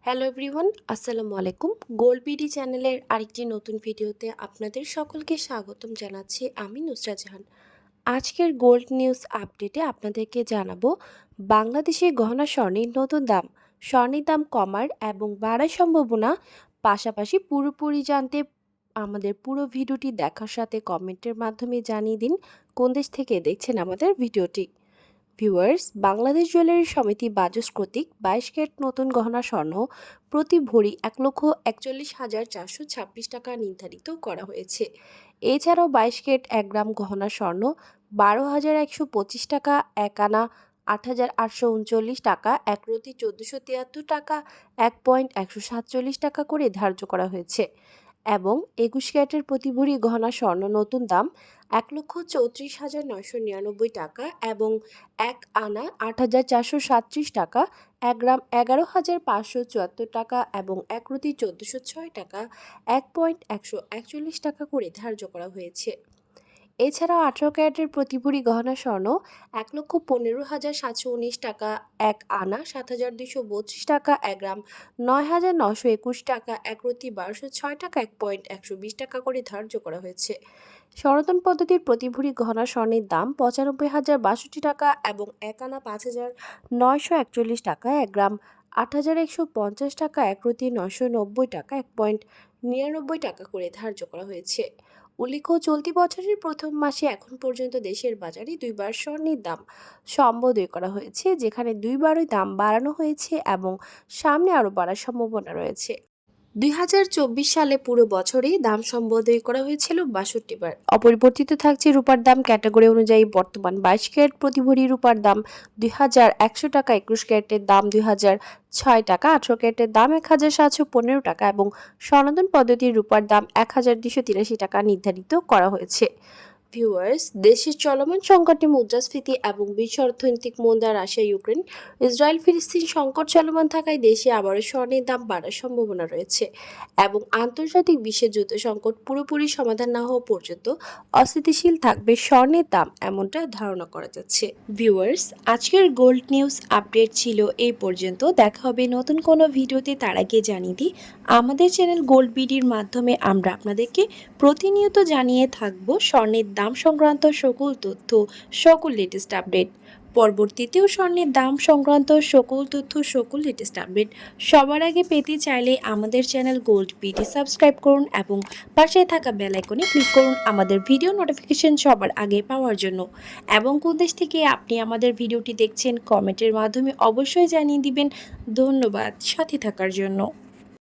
Hello everyone, আসসালামু আলাইকুম। Gold BD চ্যানেলের আরেকটি নতুন ভিডিওতে আপনাদের সকলকে স্বাগতম জানাচ্ছি আমি নুসরাত জাহান। আজকের গোল্ড নিউজ আপডেটে আপনাদেরকে জানাবো বাংলাদেশে গহনা স্বর্ণের নতুন দাম, স্বর্ণের দাম কমার এবং বাড়ার সম্ভাবনা। পাশাপাশি পুরোপুরি জানতে আমাদের পুরো ভিডিওটি দেখার সাথে কমেন্টের মাধ্যমে জানিয়ে দিন কোন দেশ থেকে দেখছেন আমাদের ভিডিওটি। ভিউয়ার্স, বাংলাদেশ জুয়েলারি সমিতি বাজস কর্তৃক 22 ক্যারেট নতুন গহনা স্বর্ণ প্রতি ভরি 1,41,426 টাকা নির্ধারিত করা হয়েছে। এছাড়াও 22 ক্যারেট 1 গ্রাম গহনা স্বর্ণ 12,125 টাকা, 1 আনা 8,839 টাকা, 1 রতি 1,473 টাকা, 1.147 টাকা করে ধার্য করা হয়েছে এবং 21 ক্যারেটের প্রতি ভরি গহনা স্বর্ণ নতুন দাম 1,34,999 টাকা এবং 1 আনা 8,437 টাকা, 1 গ্রাম 11,574 টাকা এবং 1 রতি 1,406 টাকা, 1.141 টাকা করে ধার্য করা হয়েছে। এছাড়াও 18 ক্যারেটের প্রতি ভরি গহনা স্বর্ণ 1,15,719 টাকা, 1 আনা 7,232 টাকা, 1 গ্রাম 9,921 টাকা, 1 রতি 1,206 টাকা, 1.120 টাকা করে ধার্য করা হয়েছে। সনাতন পদ্ধতির প্রতি ভরি গহনা স্বর্ণের দাম 95,062 টাকা এবং 1 আনা 5,941 টাকা, 1 গ্রাম 8,150 টাকা, 1 রতি 990 টাকা, 1.99 টাকা করে ধার্য করা হয়েছে। উল্লেখ্য, চলতি বছরের প্রথম মাসে এখন পর্যন্ত দেশের বাজারে দুইবার স্বর্ণের দাম সম্বোধন করা হয়েছে, যেখানে দুইবারই দাম বাড়ানো হয়েছে এবং সামনে আরও বাড়ার সম্ভাবনা রয়েছে। 2024 সালে পুরো বছরে দাম সম্বোধন করা হয়েছিল 62 বার। অপরিবর্তিত থাকছে রূপার দাম ক্যাটাগরি অনুযায়ী। বর্তমান 22 ক্যারেট প্রতি ভরি রূপার দাম 2,100 টাকা, 21 ক্যারেটের দাম 2,006 টাকা, 18 ক্যারেটের দাম 1,715 টাকা এবং সনাতন পদ্ধতির রূপার দাম 1,283 টাকা নির্ধারিত করা হয়েছে। ভিউয়ার্স, দেশের চলমান সংকটে মুদ্রাস্ফীতি এবং বিশ্ব অর্থনৈতিক মন্দা, রাশিয়া ইউক্রেন ইসরায়েল ফিলিস্তিন সংকট চলমান থাকায় দেশে আবারও স্বর্ণের দাম বাড়ার সম্ভাবনা রয়েছে এবং আন্তর্জাতিক বিশ্বের যুদ্ধ সংকট পুরোপুরি সমাধান না হওয়া পর্যন্ত অস্থিতিশীল থাকবে স্বর্ণের দাম, এমনটা ধারণা করা যাচ্ছে। ভিউয়ার্স, আজকের গোল্ড নিউজ আপডেট ছিল এই পর্যন্ত। দেখা হবে নতুন কোনো ভিডিওতে। তার আগে জানিয়ে দিই, আমাদের চ্যানেল গোল্ড বিডির মাধ্যমে আমরা আপনাদেরকে প্রতিনিয়ত জানিয়ে থাকবো স্বর্ণের দাম সংক্রান্ত সকল তথ্য, সকল লেটেস্ট আপডেট। পরবর্তীতেও স্বর্ণের দাম সংক্রান্ত সকল তথ্য, সকল লেটেস্ট আপডেট সবার আগে পেতে চাইলে আমাদের চ্যানেল গোল্ড বিডি সাবস্ক্রাইব করুন এবং পাশে থাকা বেল আইকনে ক্লিক করুন আমাদের ভিডিও নোটিফিকেশন সবার আগে পাওয়ার জন্য। এবং কোন দেশ থেকে আপনি আমাদের ভিডিওটি দেখছেন কমেন্টের মাধ্যমে অবশ্যই জানিয়ে দিবেন। ধন্যবাদ সাথে থাকার জন্য।